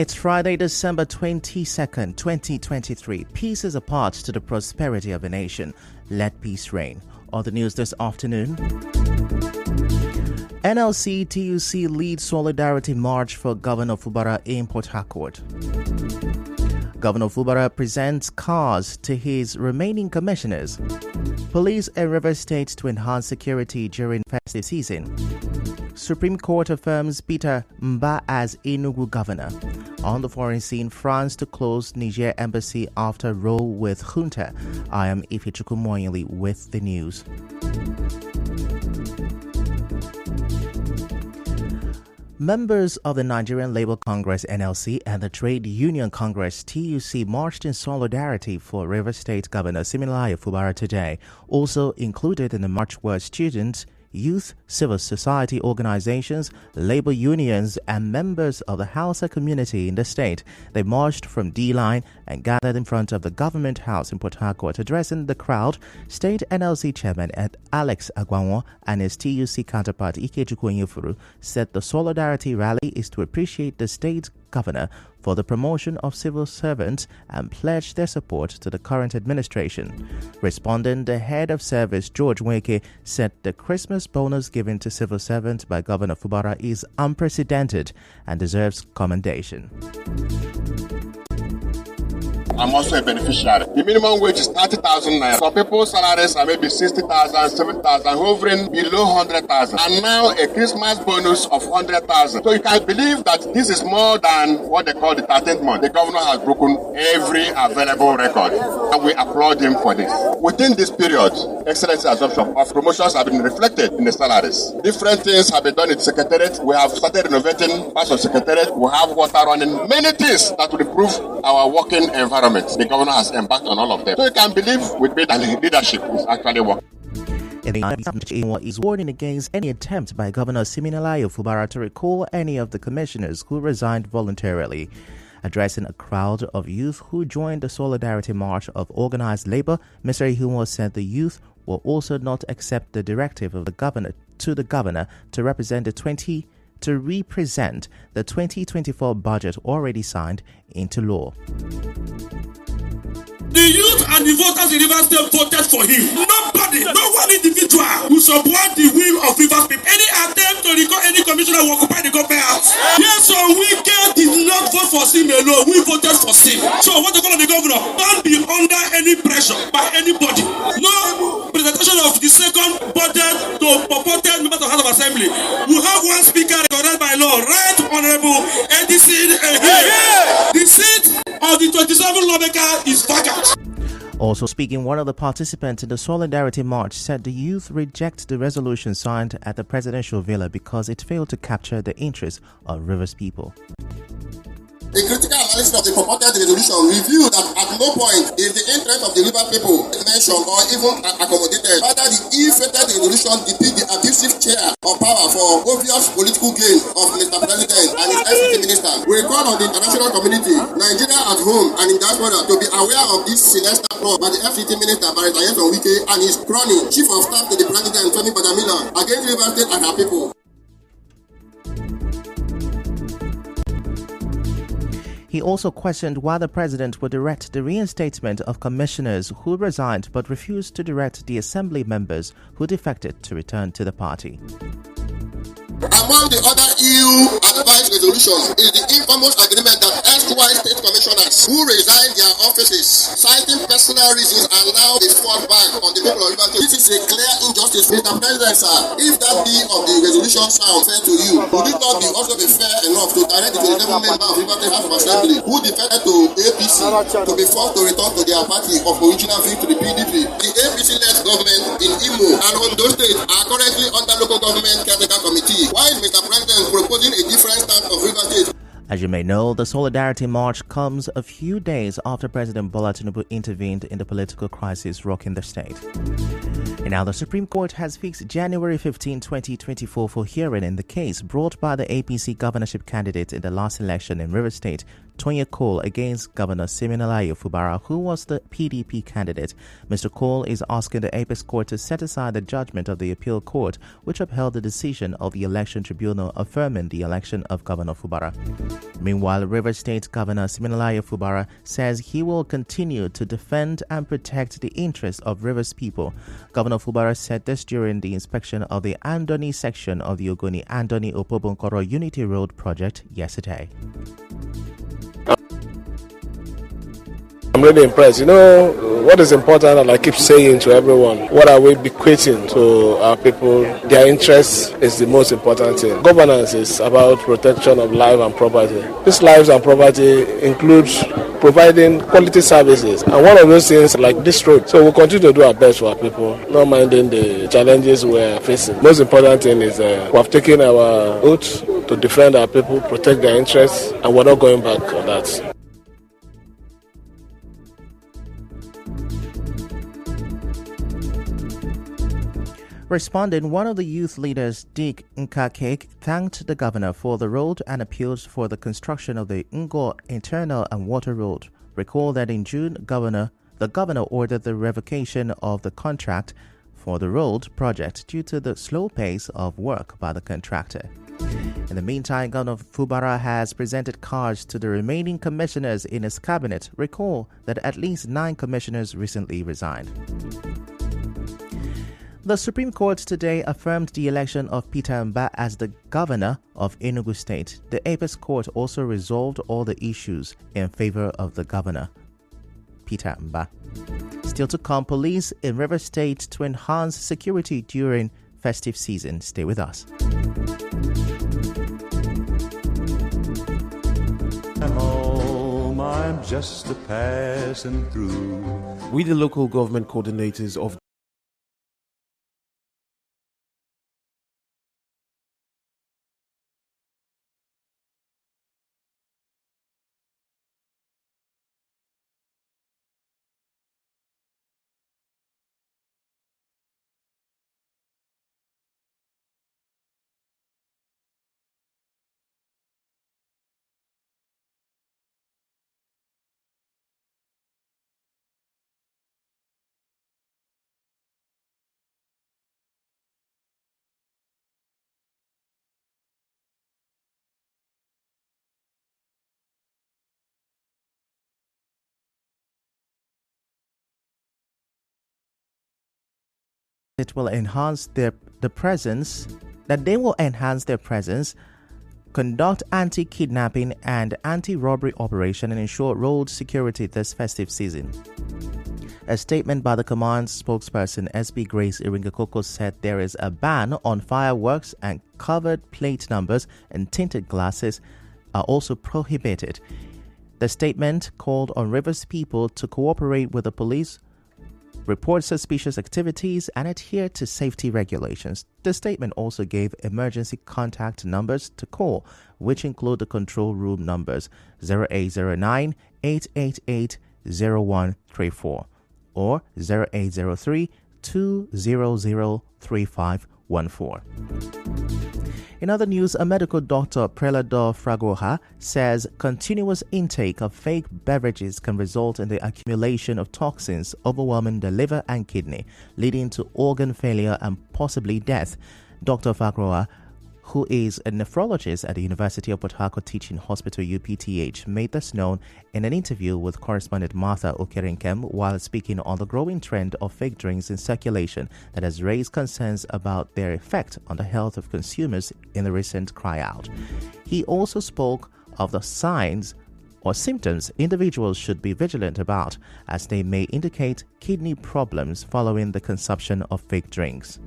It's Friday, December 22nd, 2023. Peace is a part to the prosperity of a nation. Let peace reign. On the news this afternoon, NLC TUC leads solidarity march for Governor Fubara in Port Harcourt. Governor Fubara presents cars to his remaining commissioners. Police in River State to enhance security during festive season. Supreme Court affirms Peter Mba as Enugu governor. On the foreign scene, France to close Niger embassy after row with junta. I am Ifechukwu Moyili with the news. Members of the Nigerian Labour Congress NLC and the Trade Union Congress TUC marched in solidarity for River State Governor Siminalayi Fubara today. Also included in the march were students, youth, civil society organizations, labor unions, and members of the Hausa community in the state. They marched from D-Line and gathered in front of the Government House in Port Harcourt. Addressing the crowd, State NLC Chairman Alex Agwanwo and his TUC counterpart Ikechukwu Onyefuru said the solidarity rally is to appreciate the state governor for the promotion of civil servants and pledge their support to the current administration. Responding, the head of service, George Weke, said the Christmas bonus given to civil servants by Governor Fubara is unprecedented and deserves commendation. I'm also a beneficiary. The minimum wage is 30,000 naira. Some people's salaries are maybe 60,000, 70,000, hovering below 100,000. And now a Christmas bonus of 100,000. So you can believe that this is more than what they call the 13th month. The governor has broken every available record. And we applaud him for this. Within this period, excellency assumption of promotions have been reflected in the salaries. Different things have been done in the secretariat. We have started renovating parts of the secretariat. We have water running. Many things that will improve our working environment. The governor has embarked on all of them. So you can believe with me that leadership is actually working. Is warning against any attempt by Governor Siminalayi Fubara to recall any of the commissioners who resigned voluntarily. Addressing a crowd of youth who joined the Solidarity March of Organized Labor, Mr. Ihunwo said the youth will also not accept the directive of the governor to represent the 2024 budget already signed into law. The youth and the voters in Rivers State voted for him. Nobody, no one individual will support the will of Rivers people. Any attempt to recall any commissioner will occupy the government house. Yes, so we did not vote for him alone. We voted for him. So what the call of the governor? Don't be under any pressure by anybody. No presentation of the second budget to purported members of House of Assembly. We have one speaker recognized by law, Right Honorable Edison. The seat of the 27 lawmaker is vacant. Also speaking, one of the participants in the Solidarity March said the youth reject the resolution signed at the presidential villa because it failed to capture the interests of Rivers people. A critical analysis of the purported resolution revealed that at no point is the interest of the river people mentioned or even accommodated. Rather, the ill-fated resolution depicts the abusive share of power for obvious political gain of Mr. President and his FCT minister. We call on the international community, Nigeria at home and in diaspora, to be aware of this sinister plot by the FCT minister, Barrister Nyesom Wike, and his crony, Chief of Staff to the President, Femi Badamila, against River State and her people. He also questioned why the president would direct the reinstatement of commissioners who resigned but refused to direct the assembly members who defected to return to the party. Among the other ill-advised resolutions is the infamous agreement that erstwhile state commissioners who resigned their offices, citing personal reasons, are now they fought back on the people of Rivers State. This is a clear injustice, Mr. President, sir. If that be of the resolution sound fair to you, would it not be also be fair enough to direct the 27 member of Rivers State House of Assembly who defected to APC to be forced to return to their party of original view to the PDP? The APC-led government in Imo and Ondo State are currently under local government caretaker committee. Why is Mr. President proposing a different stance of Rivers State? As you may know, the Solidarity March comes a few days after President Bola Tinubu intervened in the political crisis rocking the state. And now the Supreme Court has fixed January 15, 2024 for hearing in the case brought by the APC governorship candidate in the last election in Rivers State, Tonya Cole, against Governor Siminalayi Fubara, who was the PDP candidate. Mr. Cole is asking the Apex Court to set aside the judgment of the appeal court, which upheld the decision of the election tribunal affirming the election of Governor Fubara. Meanwhile, Rivers State Governor Siminalayi Fubara says he will continue to defend and protect the interests of Rivers people. Governor Fubara said this during the inspection of the Andoni section of the Ogoni-Andoni Opobonkoro Unity Road project yesterday. I'm really impressed. You know, what is important, and I keep saying to everyone, what are we bequeathing to our people? Their interests is the most important thing. Governance is about protection of life and property. These lives and property includes providing quality services, and one of those things like this road. So we'll continue to do our best for our people, not minding the challenges we're facing. Most important thing is we have taken our oath to defend our people, protect their interests, and we're not going back on that. Responding, one of the youth leaders, Dick Nkakek, thanked the governor for the road and appealed for the construction of the Ngo Internal and Water Road. Recall that in June, the governor ordered the revocation of the contract for the road project due to the slow pace of work by the contractor. In the meantime, Governor Fubara has presented cards to the remaining commissioners in his cabinet. Recall that at least 9 commissioners recently resigned. The Supreme Court today affirmed the election of Peter Mba as the governor of Enugu State. The Apex Court also resolved all the issues in favor of the governor, Peter Mba. Still to come, police in Rivers State to enhance security during festive season. Stay with us. I'm just a passing through. We, the local government coordinators of it will enhance their presence, conduct anti-kidnapping and anti-robbery operation and ensure road security this festive season. A statement by the command spokesperson SB Grace Iringakoko said there is a ban on fireworks and covered plate numbers and tinted glasses are also prohibited. The statement called on Rivers people to cooperate with the police, report suspicious activities, and adhere to safety regulations. The statement also gave emergency contact numbers to call, which include the control room numbers 0809 888 0134 or 0803 200 3514. In other news, a medical doctor, Prelado Fragoha, says continuous intake of fake beverages can result in the accumulation of toxins overwhelming the liver and kidney, leading to organ failure and possibly death. Dr. Fragoha, who is a nephrologist at the University of Port Harcourt Teaching Hospital UPTH, made this known in an interview with correspondent Martha Okerenkem while speaking on the growing trend of fake drinks in circulation that has raised concerns about their effect on the health of consumers in the recent cry-out. He also spoke of the signs or symptoms individuals should be vigilant about, as they may indicate kidney problems following the consumption of fake drinks.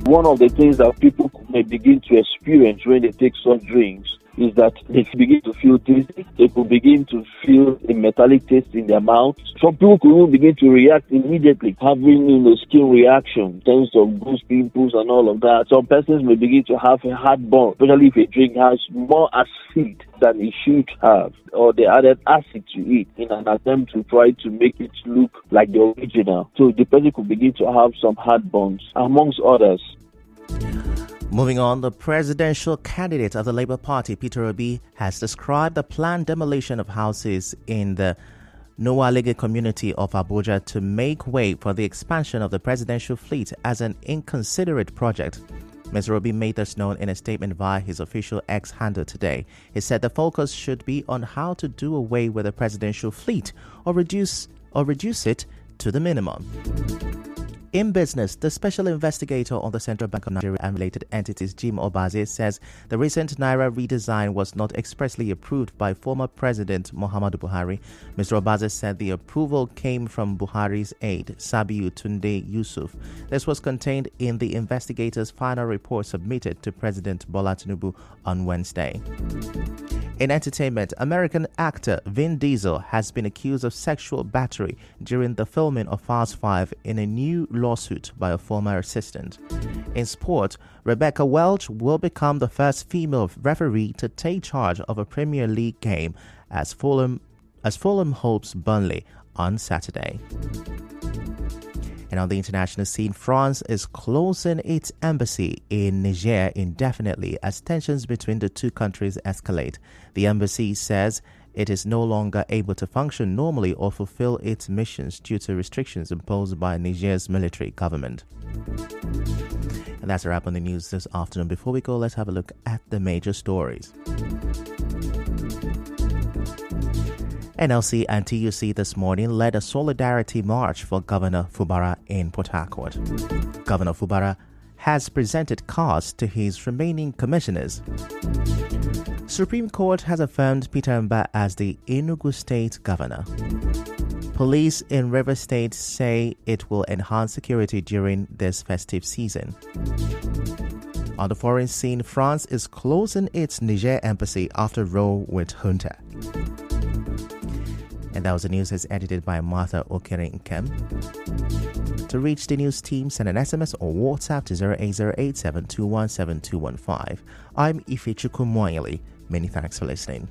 One of the things that people may begin to experience when they take such drinks is that they begin to feel dizzy. They could begin to feel a metallic taste in their mouth. Some people could even begin to react immediately, having skin reaction, in terms of goose pimples and all of that. Some persons may begin to have a heartburn, especially if a drink has more acid than it should have, or they added acid to it in an attempt to try to make it look like the original. So the person could begin to have some heartburns, amongst others. Moving on, the presidential candidate of the Labour Party, Peter Obi, has described the planned demolition of houses in the Nowalige community of Abuja to make way for the expansion of the presidential fleet as an inconsiderate project. Mr. Obi made this known in a statement via his official X handle today. He said the focus should be on how to do away with the presidential fleet or reduce it to the minimum. In business, the special investigator on the Central Bank of Nigeria and related entities, Jim Obaze, says the recent Naira redesign was not expressly approved by former President Muhammadu Buhari. Mr. Obaze said the approval came from Buhari's aide, Sabiu Tunde Yusuf. This was contained in the investigator's final report submitted to President Bola Tinubu on Wednesday. In entertainment, American actor Vin Diesel has been accused of sexual battery during the filming of Fast 5 in a new lawsuit by a former assistant. In sport, Rebecca Welch will become the first female referee to take charge of a Premier League game as Fulham hopes Burnley on Saturday. And on the international scene, France is closing its embassy in Niger indefinitely as tensions between the two countries escalate. The embassy says it is no longer able to function normally or fulfill its missions due to restrictions imposed by Niger's military government. And that's a wrap on the news this afternoon. Before we go, let's have a look at the major stories. NLC and TUC this morning led a solidarity march for Governor Fubara in Port Harcourt. Governor Fubara has presented cards to his remaining commissioners. Supreme Court has affirmed Peter Mba as the Enugu State Governor. Police in Rivers State say it will enhance security during this festive season. On the foreign scene, France is closing its Niger embassy after row with junta. And that was the news as edited by Martha Okere-Nkem. To reach the news team, send an SMS or WhatsApp to 08087217215. I'm Ifechukwu Moyeli. Many thanks for listening.